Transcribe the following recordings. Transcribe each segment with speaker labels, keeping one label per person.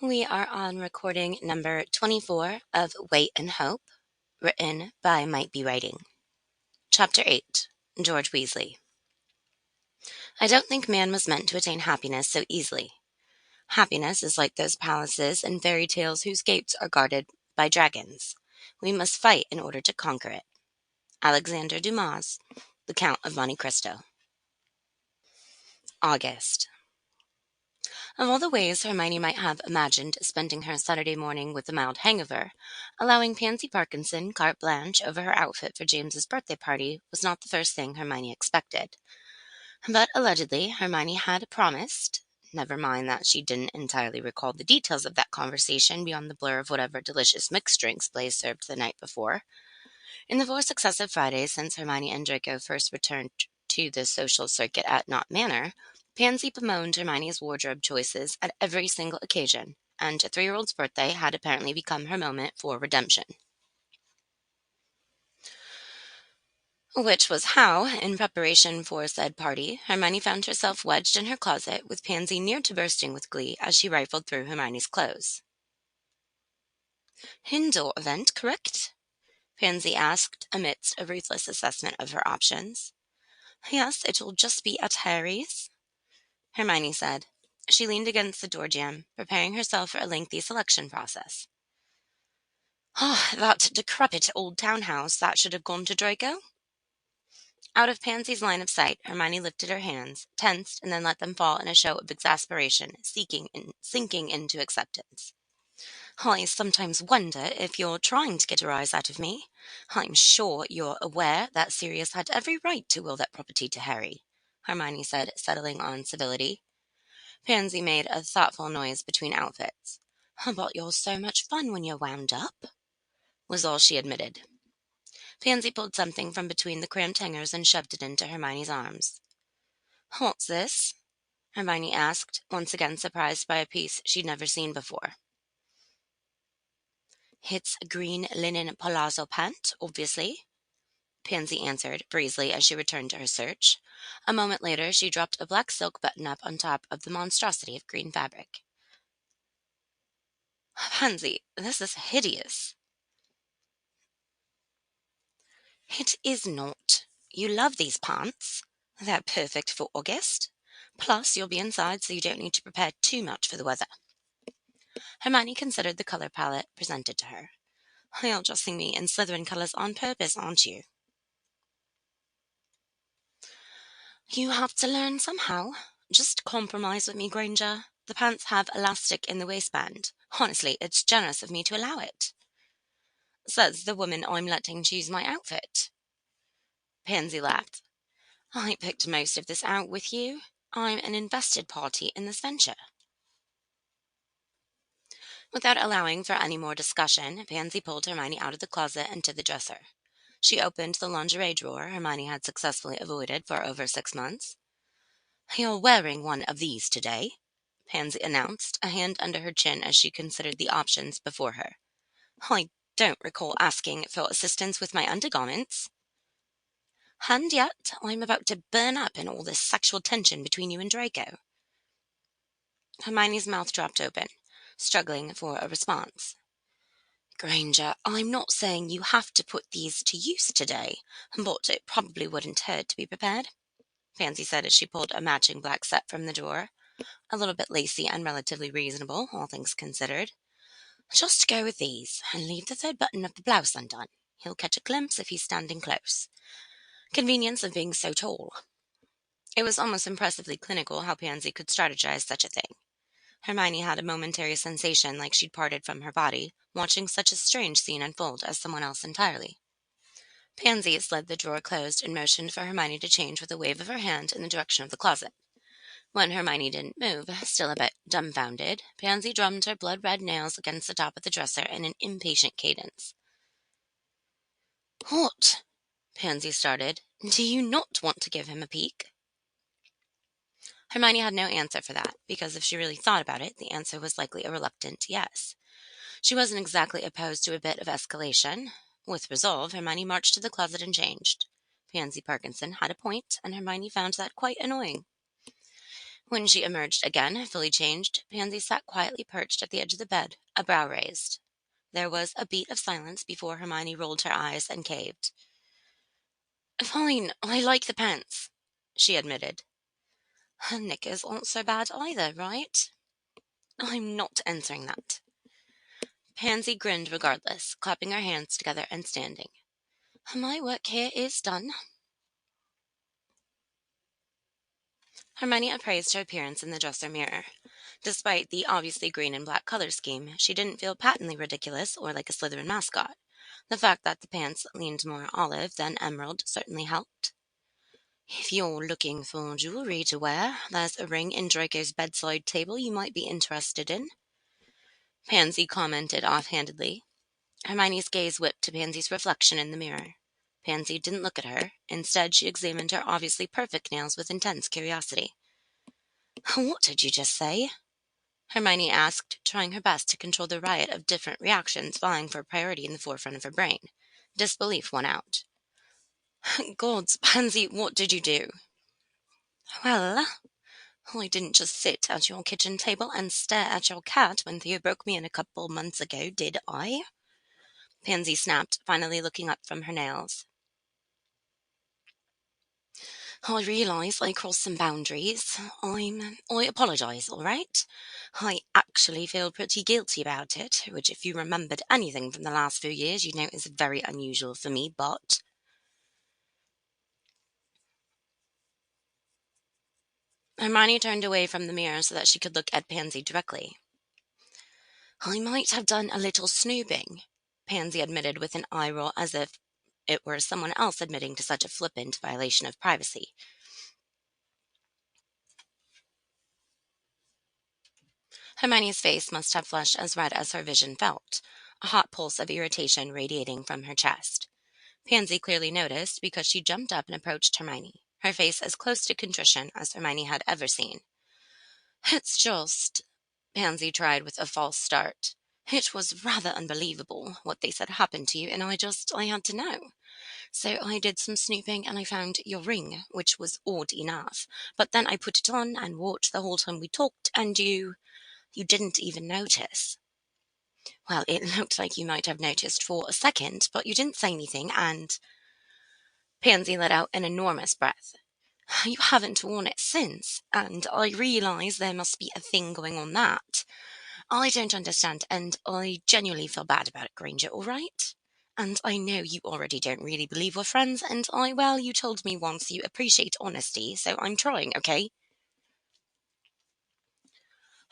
Speaker 1: We are on recording number 24 of Wait and Hope, written by Mightbewriting. Chapter 8, George Weasley. I don't think man was meant to attain happiness so easily. Happiness is like those palaces and fairy tales whose gates are guarded by dragons. We must fight in order to conquer it. Alexander Dumas, The Count of Monte Cristo. August. Of all the ways Hermione might have imagined spending her Saturday morning with a mild hangover, allowing Pansy Parkinson carte blanche over her outfit for James's birthday party was not the first thing Hermione expected. But allegedly, Hermione had promised. Never mind that she didn't entirely recall the details of that conversation beyond the blur of whatever delicious mixed drinks Blaise served the night before. In the 4 successive Fridays since Hermione and Draco first returned to the social circuit at Knott Manor, Pansy bemoaned Hermione's wardrobe choices at every single occasion, and a 3-year-old's birthday had apparently become her moment for redemption. Which was how, in preparation for said party, Hermione found herself wedged in her closet with Pansy near to bursting with glee as she rifled through Hermione's clothes. "Indoor event, correct?" Pansy asked amidst a ruthless assessment of her options. "Yes, it'll just be at Harry's," Hermione said. She leaned against the door jamb, preparing herself for a lengthy selection process. "Oh, that decrepit old townhouse, that should have gone to Draco." Out of Pansy's line of sight, Hermione lifted her hands, tensed, and then let them fall in a show of exasperation, sinking into acceptance. "I sometimes wonder if you're trying to get a rise out of me. I'm sure you're aware that Sirius had every right to will that property to Harry," Hermione said, settling on civility. Pansy made a thoughtful noise between outfits. "But you're so much fun when you're wound up," was all she admitted. Pansy pulled something from between the cramped hangers and shoved it into Hermione's arms. "What's this?" Hermione asked, once again surprised by a piece she'd never seen before. "It's a green linen palazzo pant, obviously," Pansy answered breezily as she returned to her search. A moment later, she dropped a black silk button-up on top of the monstrosity of green fabric. "Pansy, this is hideous." "It is not. You love these pants. They're perfect for August. Plus, you'll be inside, so you don't need to prepare too much for the weather." Hermione considered the color palette presented to her. "You're dressing me in Slytherin colors on purpose, aren't you?" "You have to learn somehow. Just compromise with me, Granger. The pants have elastic in the waistband. Honestly, it's generous of me to allow it," says the woman I'm letting choose my outfit. Pansy laughed. "I picked most of this out with you. I'm an invested party in this venture." Without allowing for any more discussion, Pansy pulled Hermione out of the closet and to the dresser. She opened the lingerie drawer Hermione had successfully avoided for over 6 months. "You're wearing one of these today," Pansy announced, a hand under her chin as she considered the options before her. "I don't recall asking for assistance with my undergarments." "And yet, I'm about to burn up in all this sexual tension between you and Draco." Hermione's mouth dropped open, struggling for a response. "Granger, I'm not saying you have to put these to use today, but it probably wouldn't hurt to be prepared," Pansy said as she pulled a matching black set from the drawer. A little bit lacy and relatively reasonable, all things considered. "Just go with these, and leave the third button of the blouse undone. He'll catch a glimpse if he's standing close. Convenience of being so tall." It was almost impressively clinical how Pansy could strategize such a thing. Hermione had a momentary sensation like she'd parted from her body, watching such a strange scene unfold as someone else entirely. Pansy slid the drawer closed and motioned for Hermione to change with a wave of her hand in the direction of the closet. When Hermione didn't move, still a bit dumbfounded, Pansy drummed her blood-red nails against the top of the dresser in an impatient cadence. "What?" Pansy started. "Do you not want to give him a peek?" Hermione had no answer for that, because if she really thought about it, the answer was likely a reluctant yes. She wasn't exactly opposed to a bit of escalation. With resolve, Hermione marched to the closet and changed. Pansy Parkinson had a point, and Hermione found that quite annoying. When she emerged again, fully changed, Pansy sat quietly perched at the edge of the bed, a brow raised. There was a beat of silence before Hermione rolled her eyes and caved. "Fine, I like the pants," she admitted. "Her knickers aren't so bad either, right?" "I'm not answering that." Pansy grinned regardless, clapping her hands together and standing. "My work here is done." Hermione appraised her appearance in the dresser mirror. Despite the obviously green and black color scheme, she didn't feel patently ridiculous or like a Slytherin mascot. The fact that the pants leaned more olive than emerald certainly helped. "If you're looking for jewelry to wear, there's a ring in Draco's bedside table you might be interested in," Pansy commented offhandedly. Hermione's gaze whipped to Pansy's reflection in the mirror. Pansy didn't look at her. Instead, she examined her obviously perfect nails with intense curiosity. "What did you just say?" Hermione asked, trying her best to control the riot of different reactions vying for priority in the forefront of her brain. Disbelief won out. "Gods, Pansy, what did you do?" "Well, I didn't just sit at your kitchen table and stare at your cat when Theo broke me in a couple months ago, did I?" Pansy snapped, finally looking up from her nails. "I realise I crossed some boundaries. I apologise, all right? I actually feel pretty guilty about it, which if you remembered anything from the last few years, you'd know is very unusual for me, but—" Hermione turned away from the mirror so that she could look at Pansy directly. "I might have done a little snooping," Pansy admitted with an eye roll as if it were someone else admitting to such a flippant violation of privacy. Hermione's face must have flushed as red as her vision felt, a hot pulse of irritation radiating from her chest. Pansy clearly noticed because she jumped up and approached Hermione, her face as close to contrition as Hermione had ever seen. "It's just," Pansy tried with a false start. "It was rather unbelievable what they said happened to you, and I had to know. So I did some snooping and I found your ring, which was odd enough. But then I put it on and watched the whole time we talked, and you didn't even notice." "Well, it looked like you might have noticed for a second, but you didn't say anything, and—" Pansy let out an enormous breath. "You haven't worn it since, and I realise there must be a thing going on that I don't understand, and I genuinely feel bad about it, Granger, all right? And I know you already don't really believe we're friends, and well, you told me once you appreciate honesty, so I'm trying, okay?"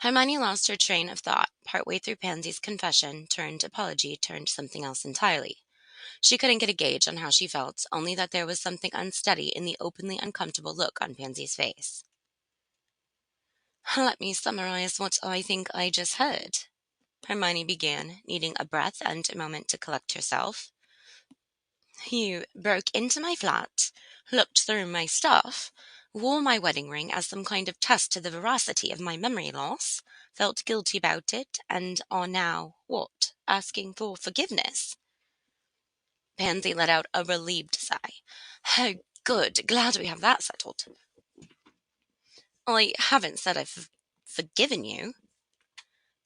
Speaker 1: Hermione lost her train of thought partway through Pansy's confession turned apology turned something else entirely. She couldn't get a gauge on how she felt, only that there was something unsteady in the openly uncomfortable look on Pansy's face. "Let me summarize what I think I just heard," Hermione began, needing a breath and a moment to collect herself. "You broke into my flat, looked through my stuff, wore my wedding ring as some kind of test to the veracity of my memory loss, felt guilty about it, and are now, what, asking for forgiveness?" Pansy let out a relieved sigh. "Oh, good. Glad we have that settled." "I haven't said I've forgiven you."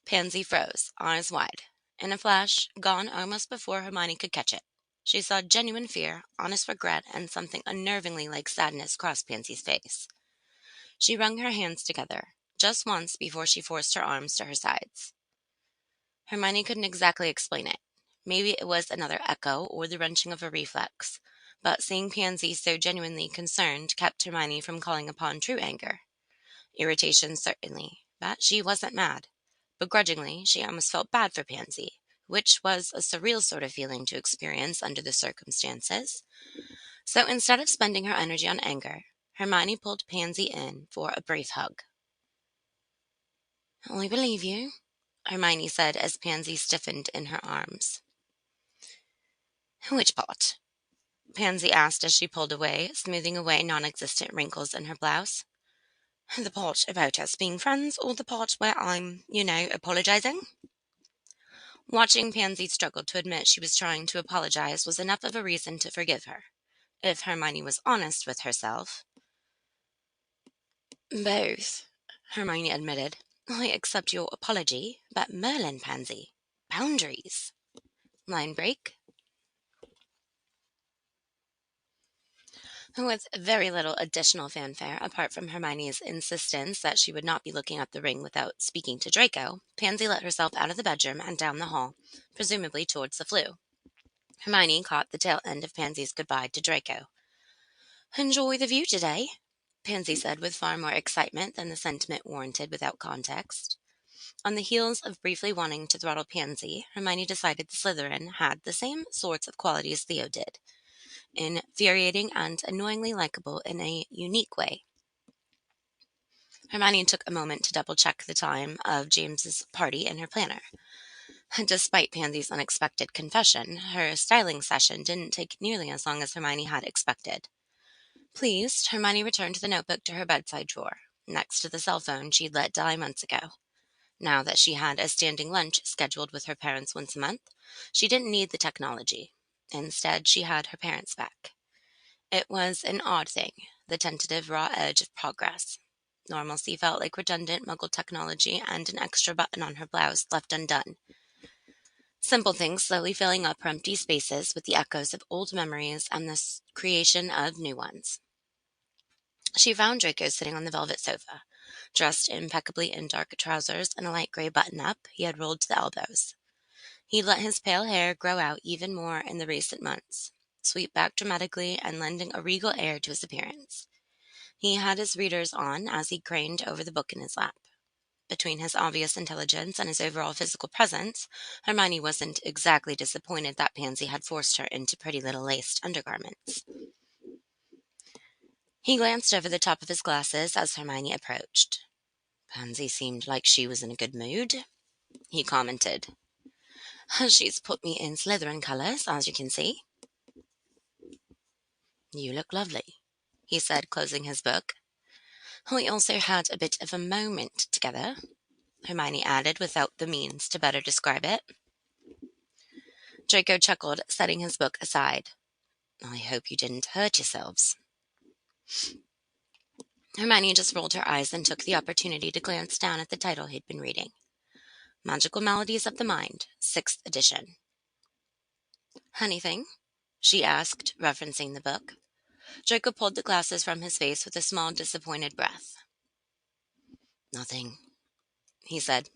Speaker 1: Pansy froze, eyes wide. In a flash, gone almost before Hermione could catch it. She saw genuine fear, honest regret, and something unnervingly like sadness cross Pansy's face. She wrung her hands together, just once before she forced her arms to her sides. Hermione couldn't exactly explain it. Maybe it was another echo or the wrenching of a reflex, but seeing Pansy so genuinely concerned kept Hermione from calling upon true anger. Irritation, certainly, but she wasn't mad. Begrudgingly, she almost felt bad for Pansy, which was a surreal sort of feeling to experience under the circumstances. So instead of spending her energy on anger, Hermione pulled Pansy in for a brief hug. "I believe you," Hermione said as Pansy stiffened in her arms. "Which part?" Pansy asked as she pulled away, smoothing away non-existent wrinkles in her blouse. "The part about us being friends, or the part where I'm, apologizing?" Watching Pansy struggle to admit she was trying to apologize was enough of a reason to forgive her. If Hermione was honest with herself. "Both," Hermione admitted. I accept your apology, but Merlin, Pansy. Boundaries. Line break. With very little additional fanfare, apart from Hermione's insistence that she would not be looking at the ring without speaking to Draco, Pansy let herself out of the bedroom and down the hall, presumably towards the flue. Hermione caught the tail end of Pansy's goodbye to Draco. Enjoy the view today, Pansy said with far more excitement than the sentiment warranted without context. On the heels of briefly wanting to throttle Pansy, Hermione decided the Slytherin had the same sorts of qualities Theo did, infuriating and annoyingly likable in a unique way. Hermione took a moment to double-check the time of James's party in her planner. Despite Pansy's unexpected confession, her styling session didn't take nearly as long as Hermione had expected. Pleased, Hermione returned the notebook to her bedside drawer, next to the cell phone she'd let die months ago. Now that she had a standing lunch scheduled with her parents once a month, she didn't need the technology. Instead, she had her parents back. It was an odd thing, the tentative raw edge of progress. Normalcy felt like redundant Muggle technology and an extra button on her blouse left undone. Simple things slowly filling up her empty spaces with the echoes of old memories and the creation of new ones. She found Draco sitting on the velvet sofa, dressed impeccably in dark trousers and a light gray button-up he had rolled to the elbows. He let his pale hair grow out even more in the recent months, sweep back dramatically and lending a regal air to his appearance. He had his readers on as he craned over the book in his lap. Between his obvious intelligence and his overall physical presence, Hermione wasn't exactly disappointed that Pansy had forced her into pretty little laced undergarments. He glanced over the top of his glasses as Hermione approached. Pansy seemed like she was in a good mood, he commented. She's put me in Slytherin colours, as you can see. You look lovely, he said, closing his book. We also had a bit of a moment together, Hermione added without the means to better describe it. Draco chuckled, setting his book aside. I hope you didn't hurt yourselves. Hermione just rolled her eyes and took the opportunity to glance down at the title he'd been reading. Magical Melodies of the Mind, 6th edition. Anything? She asked, referencing the book. Draco pulled the glasses from his face with a small, disappointed breath. Nothing, he said.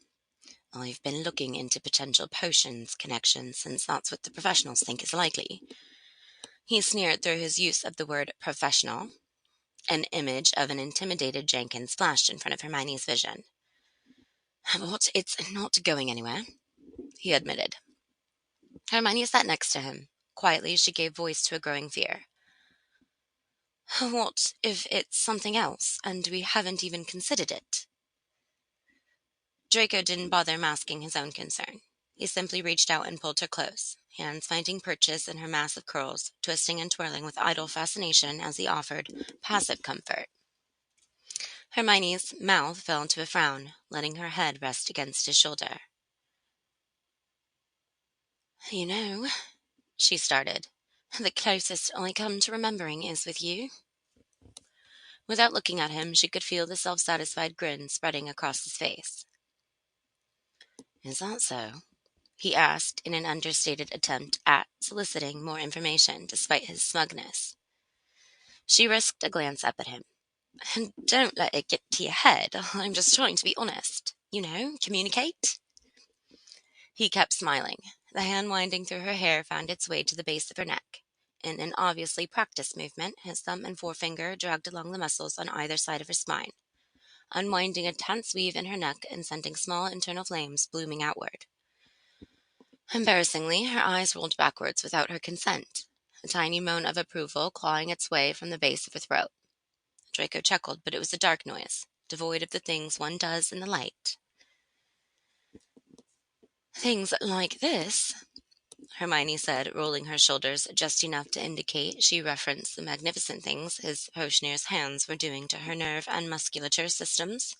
Speaker 1: I've been looking into potential potions connections since that's what the professionals think is likely. He sneered through his use of the word professional. An image of an intimidated Jenkins flashed in front of Hermione's vision. But it's not going anywhere, he admitted. Hermione sat next to him. Quietly, she gave voice to a growing fear. What if it's something else, and we haven't even considered it? Draco didn't bother masking his own concern. He simply reached out and pulled her close, hands finding purchase in her massive curls, twisting and twirling with idle fascination as he offered passive comfort. Hermione's mouth fell into a frown, letting her head rest against his shoulder. You know, she started, the closest I come to remembering is with you. Without looking at him, she could feel the self-satisfied grin spreading across his face. Is that so? He asked in an understated attempt at soliciting more information despite his smugness. She risked a glance up at him. Don't let it get to your head. I'm just trying to be honest. Communicate. He kept smiling. The hand winding through her hair found its way to the base of her neck. In an obviously practiced movement, his thumb and forefinger dragged along the muscles on either side of her spine, unwinding a tense weave in her neck and sending small internal flames blooming outward. Embarrassingly, her eyes rolled backwards without her consent, a tiny moan of approval clawing its way from the base of her throat. Draco chuckled, but it was a dark noise, devoid of the things one does in the light. Things like this, Hermione said, rolling her shoulders just enough to indicate she referenced the magnificent things his Hoshnear's hands were doing to her nerve and musculature systems.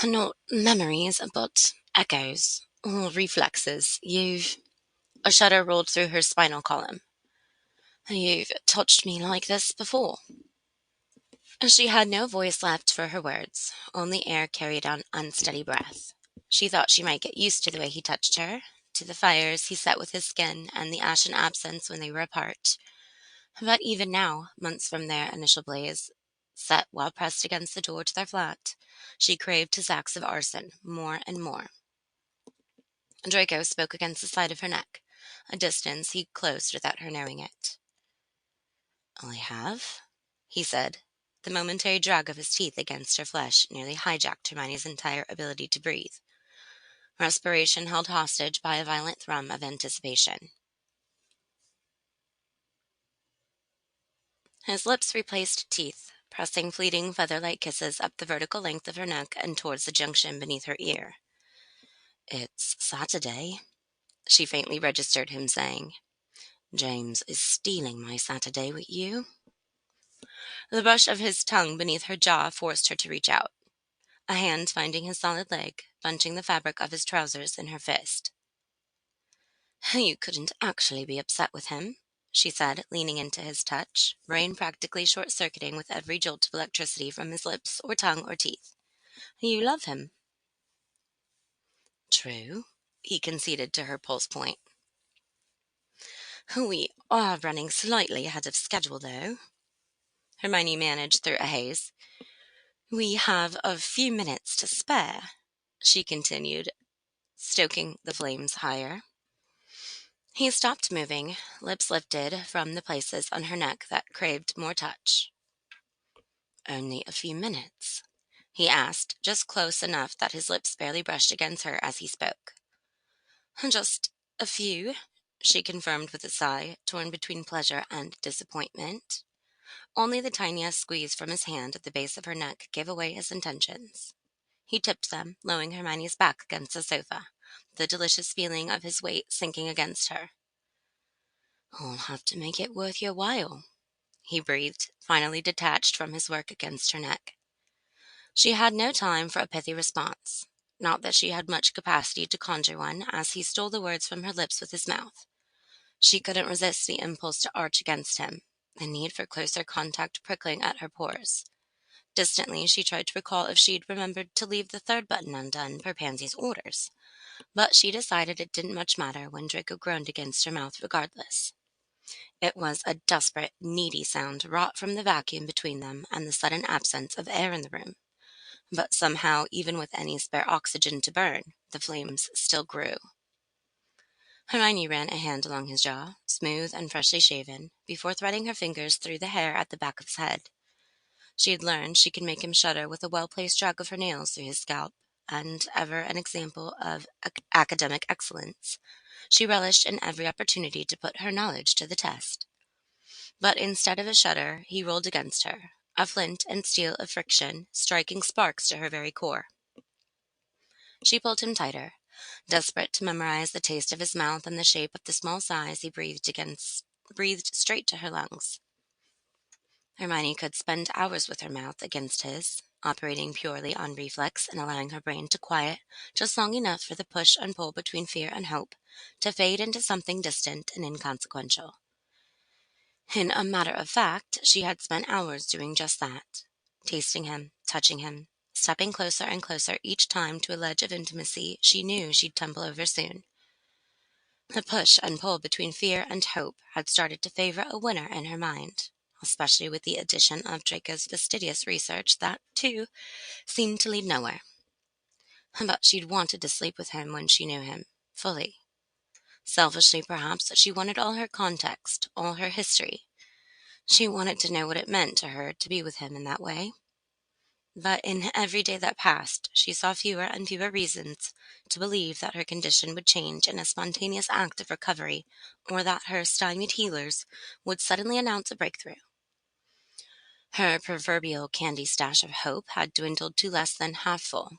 Speaker 1: Not memories, but echoes, or reflexes. A shudder rolled through her spinal column. You've touched me like this before. She had no voice left for her words, only air carried on unsteady breath. She thought she might get used to the way he touched her, to the fires he set with his skin, and the ashen absence when they were apart. But even now, months from their initial blaze, set while pressed against the door to their flat, she craved his acts of arson more and more. Draco spoke against the side of her neck, a distance he closed without her knowing it. "All I have?" he said. The momentary drag of his teeth against her flesh nearly hijacked Hermione's entire ability to breathe, respiration held hostage by a violent thrum of anticipation. His lips replaced teeth, pressing fleeting feather-like kisses up the vertical length of her neck and towards the junction beneath her ear. "It's Saturday," she faintly registered him saying. "James is stealing my Saturday with you." The brush of his tongue beneath her jaw forced her to reach out, a hand finding his solid leg, bunching the fabric of his trousers in her fist. "You couldn't actually be upset with him," she said, leaning into his touch, brain practically short-circuiting with every jolt of electricity from his lips or tongue or teeth. "You love him." "True," he conceded to her pulse point. "We are running slightly ahead of schedule, though," Hermione managed through a haze. "We have a few minutes to spare," she continued, stoking the flames higher. He stopped moving, lips lifted from the places on her neck that craved more touch. "Only a few minutes?" he asked, just close enough that his lips barely brushed against her as he spoke. "Just a few," she confirmed with a sigh, torn between pleasure and disappointment. Only the tiniest squeeze from his hand at the base of her neck gave away his intentions. He tipped them, lowering Hermione's back against the sofa, the delicious feeling of his weight sinking against her. "I'll have to make it worth your while," he breathed, finally detached from his work against her neck. She had no time for a pithy response. Not that she had much capacity to conjure one, as he stole the words from her lips with his mouth. She couldn't resist the impulse to arch against him, the need for closer contact prickling at her pores. Distantly, she tried to recall if she'd remembered to leave the third button undone per Pansy's orders, but she decided it didn't much matter when Draco groaned against her mouth regardless. It was a desperate, needy sound wrought from the vacuum between them and the sudden absence of air in the room. But somehow, even with any spare oxygen to burn, the flames still grew. Hermione ran a hand along his jaw, smooth and freshly shaven, before threading her fingers through the hair at the back of his head. She had learned she could make him shudder with a well-placed drag of her nails through his scalp, and, ever an example of academic excellence, she relished in every opportunity to put her knowledge to the test. But instead of a shudder, he rolled against her, a flint and steel of friction, striking sparks to her very core. She pulled him tighter, desperate to memorize the taste of his mouth and the shape of the small sighs he breathed straight to her lungs. Hermione could spend hours with her mouth against his, operating purely on reflex and allowing her brain to quiet just long enough for the push and pull between fear and hope to fade into something distant and inconsequential. In a matter of fact, she had spent hours doing just that, tasting him, touching him, stepping closer and closer each time to a ledge of intimacy she knew she'd tumble over soon. The push and pull between fear and hope had started to favor a winner in her mind, especially with the addition of Draco's fastidious research that, too, seemed to lead nowhere. But she'd wanted to sleep with him when she knew him, fully. Selfishly, perhaps, she wanted all her context, all her history. She wanted to know what it meant to her to be with him in that way. But in every day that passed, she saw fewer and fewer reasons to believe that her condition would change in a spontaneous act of recovery, or that her stymied healers would suddenly announce a breakthrough. Her proverbial candy stash of hope had dwindled to less than half full.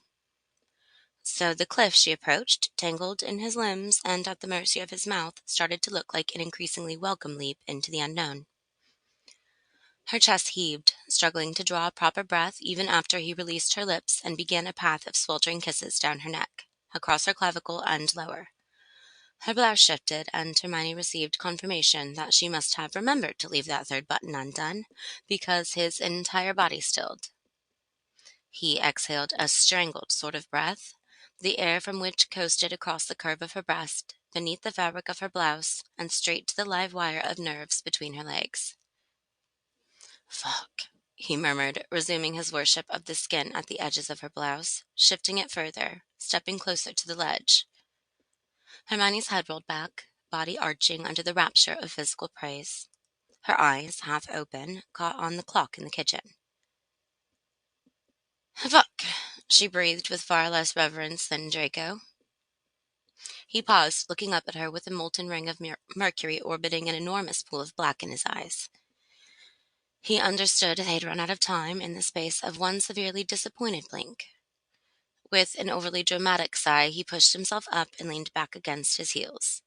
Speaker 1: So the cliff she approached, tangled in his limbs and at the mercy of his mouth, started to look like an increasingly welcome leap into the unknown. Her chest heaved, struggling to draw a proper breath even after he released her lips and began a path of sweltering kisses down her neck, across her clavicle and lower. Her blouse shifted, and Hermione received confirmation that she must have remembered to leave that third button undone, because his entire body stilled. He exhaled a strangled sort of breath, the air from which coasted across the curve of her breast, beneath the fabric of her blouse, and straight to the live wire of nerves between her legs. "Fuck," he murmured, resuming his worship of the skin at the edges of her blouse, shifting it further, stepping closer to the ledge. Hermione's head rolled back, body arching under the rapture of physical praise. Her eyes, half open, caught on the clock in the kitchen. "Fuck," she breathed with far less reverence than Draco. He paused, looking up at her with a molten ring of mercury orbiting an enormous pool of black in his eyes. He understood they'd run out of time in the space of one severely disappointed blink. With an overly dramatic sigh, he pushed himself up and leaned back against his heels.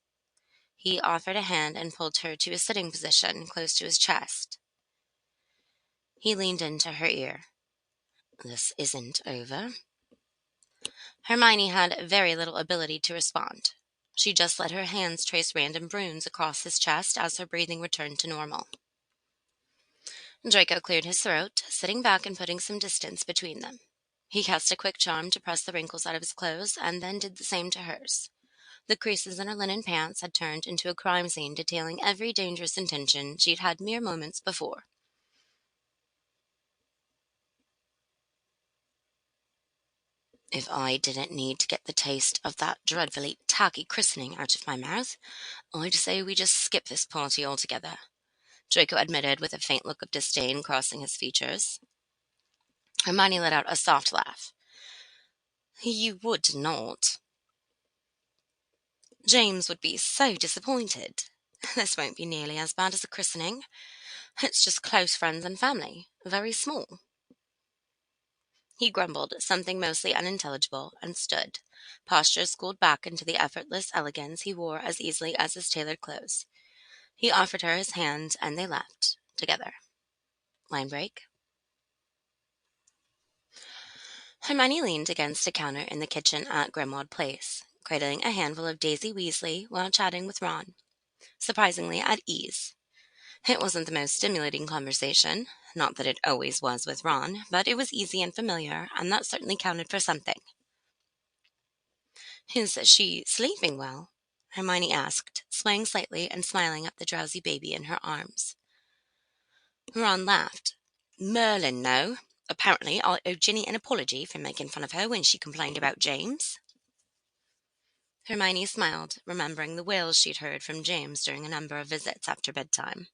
Speaker 1: He offered a hand and pulled her to a sitting position close to his chest. He leaned into her ear. "This isn't over." Hermione had very little ability to respond. She just let her hands trace random runes across his chest as her breathing returned to normal. Draco cleared his throat, sitting back and putting some distance between them. He cast a quick charm to press the wrinkles out of his clothes, and then did the same to hers. The creases in her linen pants had turned into a crime scene detailing every dangerous intention she'd had mere moments before. "If I didn't need to get the taste of that dreadfully tacky christening out of my mouth, I'd say we just skip this party altogether," Draco admitted with a faint look of disdain crossing his features. Hermione let out a soft laugh. "You would not. James would be so disappointed. This won't be nearly as bad as the christening. It's just close friends and family, very small." He grumbled something mostly unintelligible and stood, posture schooled back into the effortless elegance he wore as easily as his tailored clothes. He offered her his hand, and they left together. Line break. Hermione leaned against a counter in the kitchen at Grimmauld Place, cradling a handful of Daisy Weasley while chatting with Ron, surprisingly at ease. It wasn't the most stimulating conversation, not that it always was with Ron, but it was easy and familiar, and that certainly counted for something. "Is she sleeping well?" Hermione asked, swaying slightly and smiling at the drowsy baby in her arms. Ron laughed. "Merlin, no. Apparently I owe Ginny an apology for making fun of her when she complained about James." Hermione smiled, remembering the wails she'd heard from James during a number of visits after bedtime.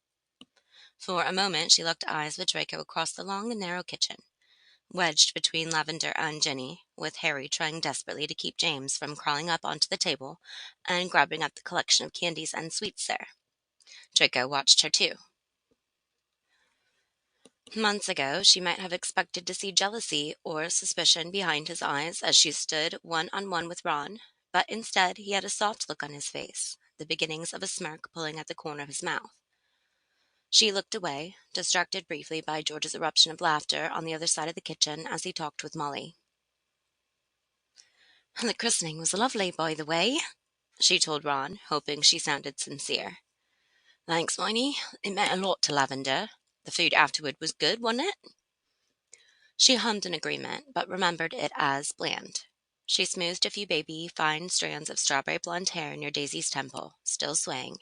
Speaker 1: For a moment she locked eyes with Draco across the long and narrow kitchen, wedged between Lavender and Ginny, with Harry trying desperately to keep James from crawling up onto the table and grabbing up the collection of candies and sweets there. Draco watched her too. Months ago, she might have expected to see jealousy or suspicion behind his eyes as she stood one-on-one with Ron, but instead he had a soft look on his face, the beginnings of a smirk pulling at the corner of his mouth. She looked away, distracted briefly by George's eruption of laughter on the other side of the kitchen as he talked with Molly. "The christening was lovely, by the way," she told Ron, hoping she sounded sincere. "Thanks, Miney. It meant a lot to Lavender. The food afterward was good, wasn't it?" She hummed in agreement, but remembered it as bland. She smoothed a few baby, fine strands of strawberry blonde hair near Daisy's temple, still swaying.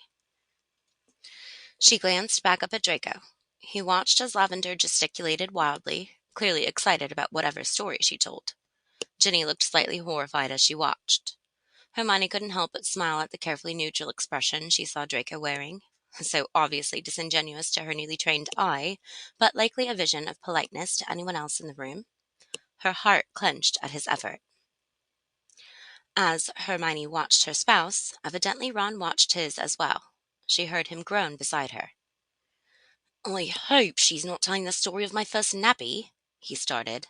Speaker 1: She glanced back up at Draco. He watched as Lavender gesticulated wildly, clearly excited about whatever story she told. Ginny looked slightly horrified as she watched. Hermione couldn't help but smile at the carefully neutral expression she saw Draco wearing, so obviously disingenuous to her newly trained eye, but likely a vision of politeness to anyone else in the room. Her heart clenched at his effort. As Hermione watched her spouse, evidently Ron watched his as well. She heard him groan beside her. "I hope she's not telling the story of my first nappy," he started.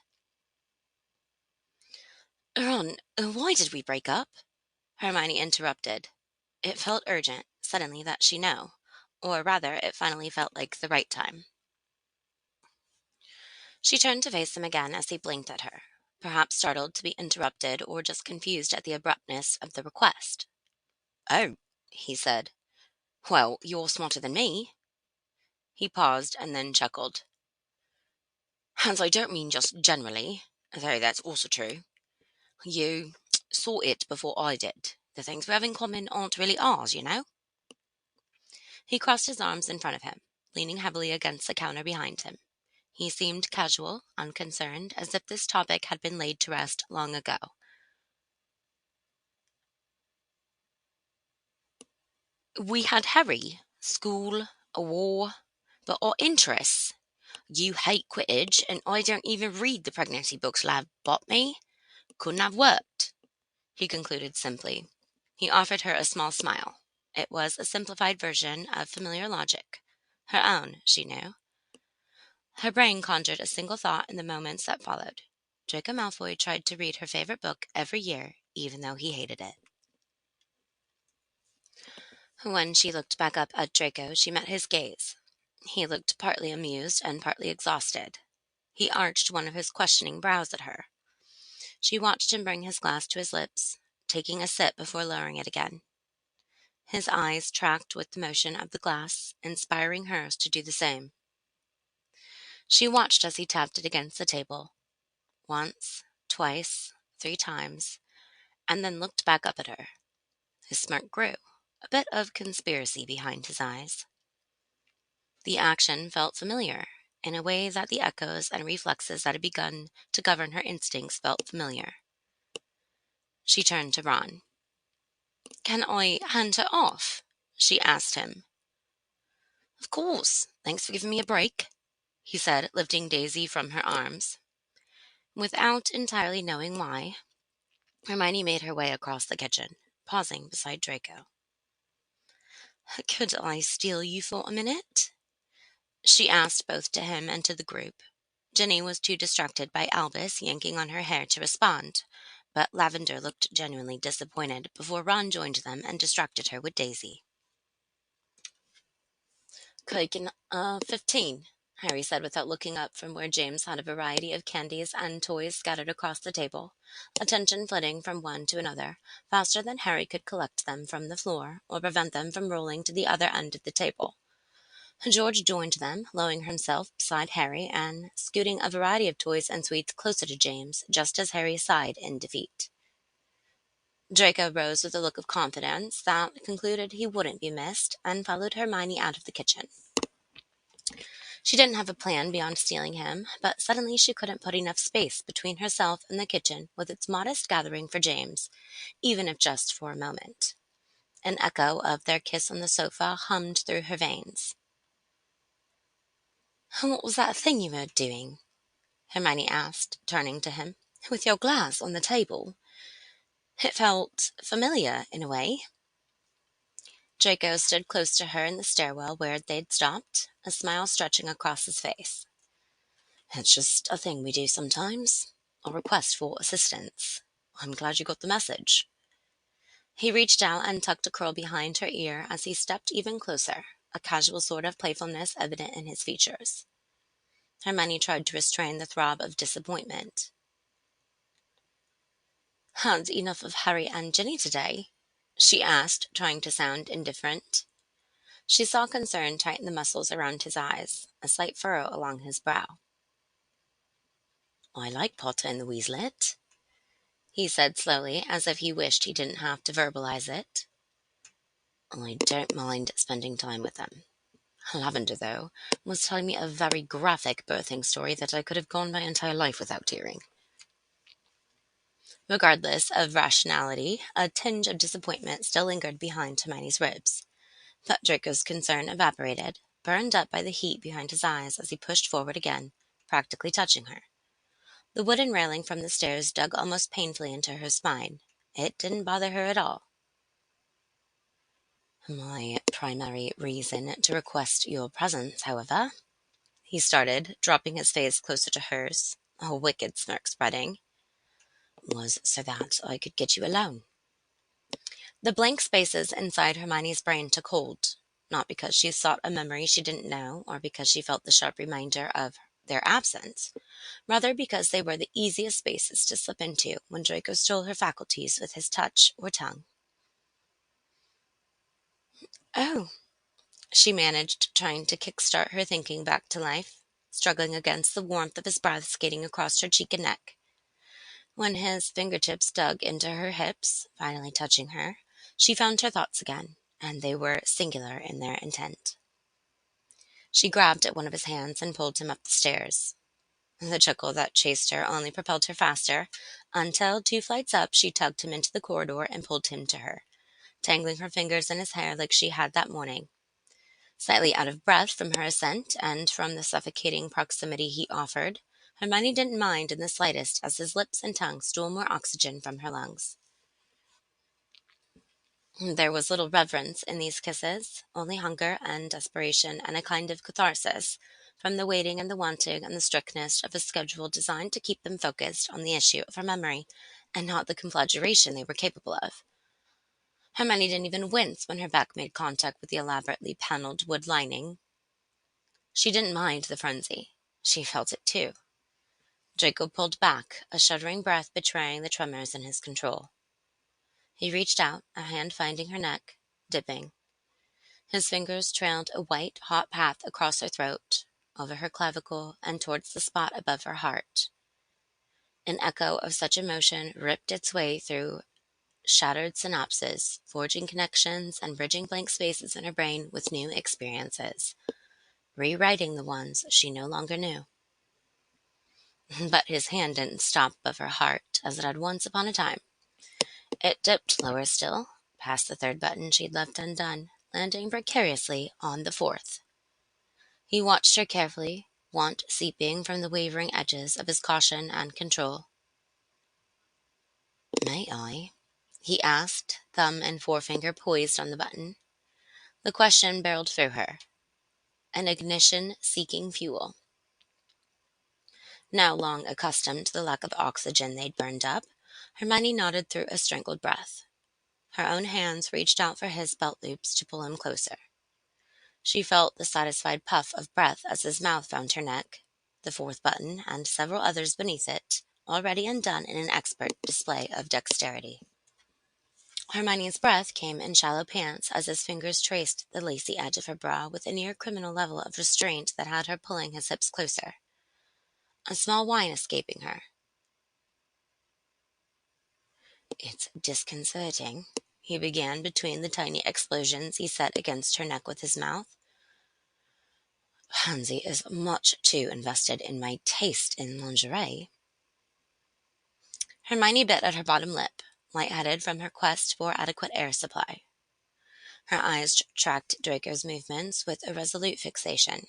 Speaker 1: "Ron, why did we break up?" Hermione interrupted. It felt urgent, suddenly, that she know. Or rather, it finally felt like the right time. She turned to face him again as he blinked at her, perhaps startled to be interrupted or just confused at the abruptness of the request. Oh, he said. Well, you're smarter than me. He paused and then chuckled. And I don't mean just generally, though that's also true. You saw it before I did. The things we have in common aren't really ours, you know? He crossed his arms in front of him, leaning heavily against the counter behind him. He seemed casual, unconcerned, as if this topic had been laid to rest long ago. We had Harry, school, a war, but our interests. You hate Quidditch, and I don't even read the pregnancy books Lav bought me. Couldn't have worked, he concluded simply. He offered her a small smile. It was a simplified version of familiar logic. Her own, she knew. Her brain conjured a single thought in the moments that followed. Draco Malfoy tried to read her favorite book every year, even though he hated it. When she looked back up at Draco, she met his gaze. He looked partly amused and partly exhausted. He arched one of his questioning brows at her. She watched him bring his glass to his lips, taking a sip before lowering it again. His eyes tracked with the motion of the glass, inspiring hers to do the same. She watched as he tapped it against the table. Once, twice, 3 times, and then looked back up at her. His smirk grew, a bit of conspiracy behind his eyes. The action felt familiar, in a way that the echoes and reflexes that had begun to govern her instincts felt familiar. She turned to Ron. "Can I hand her off?" she asked him. "Of course. Thanks for giving me a break," he said, lifting Daisy from her arms. Without entirely knowing why, Hermione made her way across the kitchen, pausing beside Draco. "Could I steal you for a minute?" she asked both to him and to the group. Jenny was too distracted by Albus yanking on her hair to respond, but Lavender looked genuinely disappointed before Ron joined them and distracted her with Daisy. "Cake in 15," Harry said without looking up from where James had a variety of candies and toys scattered across the table, attention flitting from one to another, faster than Harry could collect them from the floor or prevent them from rolling to the other end of the table. George joined them, lowering himself beside Harry and scooting a variety of toys and sweets closer to James, just as Harry sighed in defeat. Draco rose with a look of confidence that concluded he wouldn't be missed and followed Hermione out of the kitchen. She didn't have a plan beyond stealing him, but suddenly she couldn't put enough space between herself and the kitchen with its modest gathering for James, even if just for a moment. An echo of their kiss on the sofa hummed through her veins. "What was that thing you were doing?" Hermione asked, turning to him. "With your glass on the table. It felt familiar, in a way." Draco stood close to her in the stairwell where they'd stopped, a smile stretching across his face. "It's just a thing we do sometimes. A request for assistance. I'm glad you got the message." He reached out and tucked a curl behind her ear as he stepped even closer, a casual sort of playfulness evident in his features. Hermione tried to restrain the throb of disappointment. "Had enough of Harry and Ginny today?" she asked, trying to sound indifferent. She saw concern tighten the muscles around his eyes, a slight furrow along his brow. "I like Potter and the Weaslett," he said slowly, as if he wished he didn't have to verbalize it. "I don't mind spending time with them. Lavender, though, was telling me a very graphic birthing story that I could have gone my entire life without hearing." Regardless of rationality, a tinge of disappointment still lingered behind Hermione's ribs. But Draco's concern evaporated, burned up by the heat behind his eyes as he pushed forward again, practically touching her. The wooden railing from the stairs dug almost painfully into her spine. It didn't bother her at all. "My primary reason to request your presence, however," he started, dropping his face closer to hers, a wicked smirk spreading, "was so that I could get you alone." The blank spaces inside Hermione's brain took hold, not because she sought a memory she didn't know, or because she felt the sharp reminder of their absence, rather because they were the easiest spaces to slip into when Draco stole her faculties with his touch or tongue. Oh, she managed, trying to kickstart her thinking back to life, struggling against the warmth of his breath skating across her cheek and neck. When his fingertips dug into her hips, finally touching her, she found her thoughts again, and they were singular in their intent. She grabbed at one of his hands and pulled him up the stairs. The chuckle that chased her only propelled her faster, until 2 flights up she tugged him into the corridor and pulled him to her, tangling her fingers in his hair like she had that morning. Slightly out of breath from her ascent and from the suffocating proximity he offered, Hermione didn't mind in the slightest as his lips and tongue stole more oxygen from her lungs. There was little reverence in these kisses, only hunger and desperation and a kind of catharsis from the waiting and the wanting and the strictness of a schedule designed to keep them focused on the issue of her memory and not the conflagration they were capable of. Hermione didn't even wince when her back made contact with the elaborately paneled wood lining. She didn't mind the frenzy. She felt it too. Draco pulled back, a shuddering breath betraying the tremors in his control. He reached out, a hand finding her neck, dipping. His fingers trailed a white, hot path across her throat, over her clavicle, and towards the spot above her heart. An echo of such emotion ripped its way through shattered synapses, forging connections and bridging blank spaces in her brain with new experiences, rewriting the ones she no longer knew. But his hand didn't stop above her heart as it had once upon a time. It dipped lower still, past the third button she'd left undone, landing precariously on the fourth. He watched her carefully, want seeping from the wavering edges of his caution and control. "May I?" he asked, thumb and forefinger poised on the button. The question barreled through her. An ignition seeking fuel. Now long accustomed to the lack of oxygen they'd burned up, Hermione nodded through a strangled breath. Her own hands reached out for his belt loops to pull him closer. She felt the satisfied puff of breath as his mouth found her neck, the fourth button, and several others beneath it, already undone in an expert display of dexterity. Hermione's breath came in shallow pants as his fingers traced the lacy edge of her bra with a near criminal level of restraint that had her pulling his hips closer, a small whine escaping her. "It's disconcerting," he began between the tiny explosions he set against her neck with his mouth. "Pansy is much too invested in my taste in lingerie." Hermione bit at her bottom lip, lightheaded from her quest for adequate air supply. Her eyes tracked Draco's movements with a resolute fixation.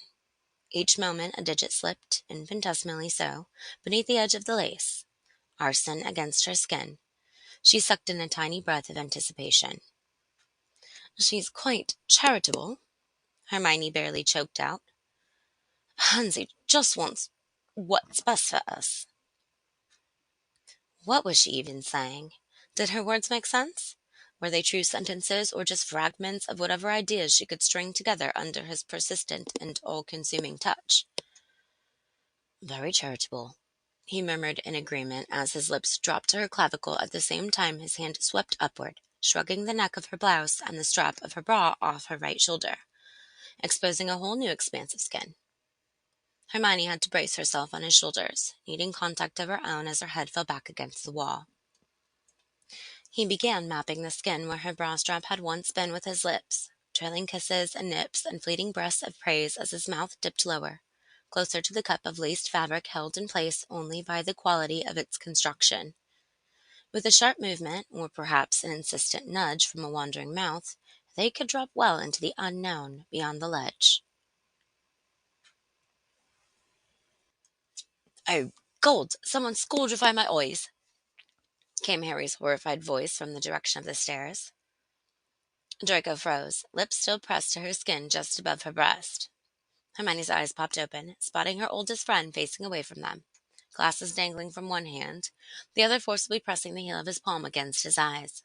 Speaker 1: Each moment a digit slipped, infinitesimally so, beneath the edge of the lace. Arson against her skin. She sucked in a tiny breath of anticipation. "She's quite charitable," Hermione barely choked out. "Pansy just wants what's best for us." What was she even saying? Did her words make sense? Were they true sentences or just fragments of whatever ideas she could string together under his persistent and all-consuming touch? "Very charitable," he murmured in agreement as his lips dropped to her clavicle at the same time his hand swept upward, shrugging the neck of her blouse and the strap of her bra off her right shoulder, exposing a whole new expanse of skin. Hermione had to brace herself on his shoulders, needing contact of her own as her head fell back against the wall. He began mapping the skin where her bra strap had once been with his lips, trailing kisses and nips and fleeting breaths of praise as his mouth dipped lower, closer to the cup of laced fabric held in place only by the quality of its construction. With a sharp movement, or perhaps an insistent nudge from a wandering mouth, they could drop well into the unknown beyond the ledge. "Oh, God! Someone scaldify my eyes!" came Harry's horrified voice from the direction of the stairs. Draco froze, lips still pressed to her skin just above her breast. Hermione's eyes popped open, spotting her oldest friend facing away from them, glasses dangling from one hand, the other forcibly pressing the heel of his palm against his eyes.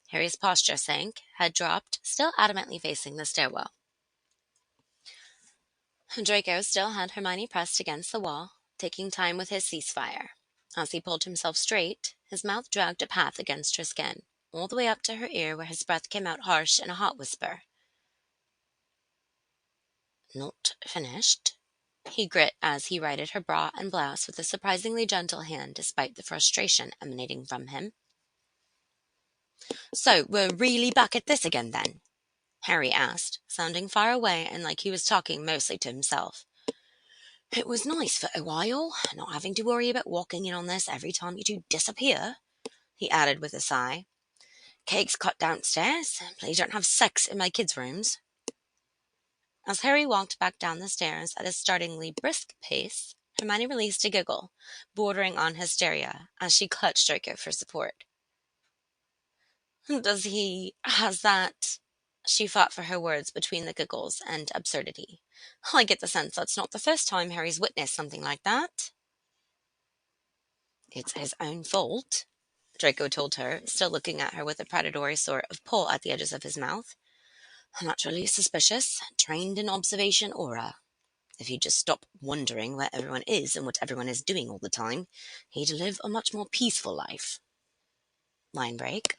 Speaker 1: Harry's posture sank, head dropped, still adamantly facing the stairwell. Draco still had Hermione pressed against the wall, taking time with his ceasefire. As he pulled himself straight, his mouth dragged a path against her skin. all the way up to her ear where his breath came out harsh in a hot whisper. Not finished? He grit as he righted her bra and blouse with a surprisingly gentle hand despite the frustration emanating from him. So, we're really back at this again then? Harry asked, sounding far away and like he was talking mostly to himself. It was nice for a while, not having to worry about walking in on this every time you two disappear, he added with a sigh. Cake's cut downstairs. Please don't have sex in my kids' rooms. As Harry walked back down the stairs at a startlingly brisk pace, Hermione released a giggle, bordering on hysteria, as she clutched Draco for support. Has that... She fought for her words between the giggles and absurdity. I get the sense that's not the first time Harry's witnessed something like that. It's his own fault, Draco told her, still looking at her with a predatory sort of pull at the edges of his mouth. Naturally suspicious, trained in observation aura. If he'd just stop wondering where everyone is and what everyone is doing all the time, he'd live a much more peaceful life. Line break.